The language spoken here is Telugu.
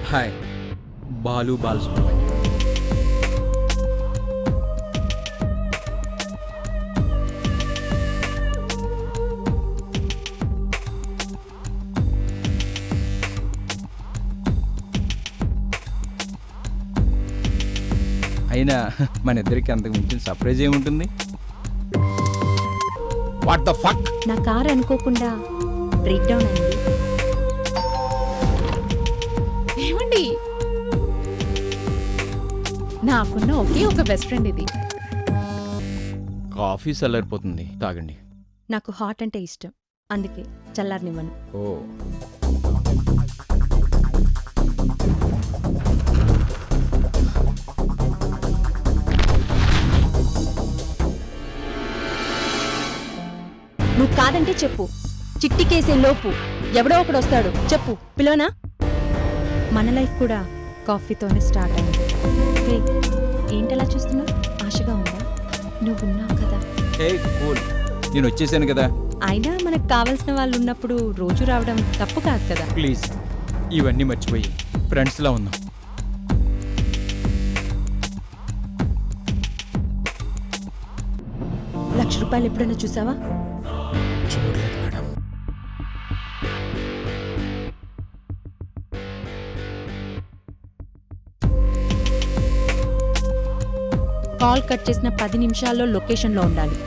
హాయ్, బాలు బాలసుబ్రహ్మణ్యం. అయినా మన ఇద్దరికి అంతకు మించిన సర్ప్రైజ్ ఏముంటుంది? What the fuck? నా కార్ అనుకోకుండా బ్రేక్ డౌన్ అయింది. ఏమండి, నాకున్న ఒకే ఒక బెస్ట్ ఫ్రెండ్ ఇది. కాఫీ చల్లారిపోతుంది, తాగండి. నాకు హాట్ అంటే ఇష్టం, అందుకే చల్లారనివ్వను. ఓ, నువ్వు కాదంటే చెప్పు, చిట్టికేసే లోపు ఎవడో ఒకడు వస్తాడు. చెప్పు, పిలోనా? మన లైఫ్ కూడా కాఫీతోనే స్టార్ట్ అయింది. హే, ఏంటలా చూస్తున్నా? ఆశగా ఉందా? నువ్వున్నావు కదా. హే కూల్, నేను వచ్చేసాను కదా. అయినా మనకు కావలసిన వాళ్ళు ఉన్నప్పుడు రోజు రావడం తప్పు కాదు కదా. ప్లీజ్, ఇవన్నీ మర్చిపోయి ఫ్రెండ్స్లా ఉందాం. ₹1,00,000 ఎప్పుడైనా చూసావా? చూడలేదు మేడం. కాల్ కట్ చేసిన 10 నిమిషాల్లో లొకేషన్లో ఉండాలి.